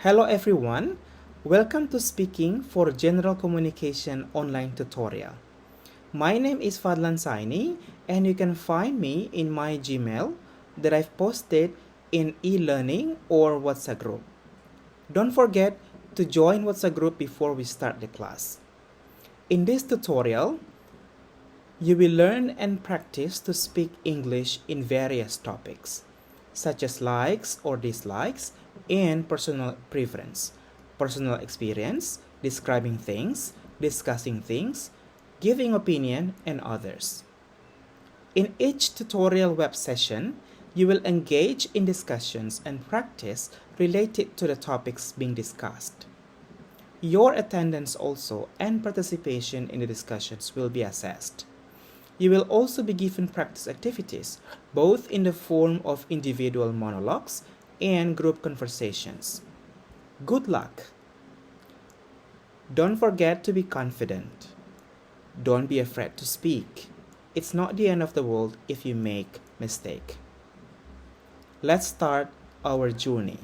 Hello everyone, welcome to Speaking for General Communication online tutorial. My name is Fadlan Saini and you can find me in my Gmail that I've posted in e-learning or WhatsApp group. Don't forget to join WhatsApp group before we start the class. In this tutorial, you will learn and practice to speak English in various topics, such as likes or dislikes and personal preference, personal experience, describing things, discussing things, giving opinion, and others. In each tutorial web session, you will engage in discussions and practice related to the topics being discussed. Your attendance also and participation in the discussions will be assessed. You will also be given practice activities, both in the form of individual monologues and group conversations. Good luck! Don't forget to be confident. Don't be afraid to speak. It's not the end of the world if you make mistake. Let's start our journey.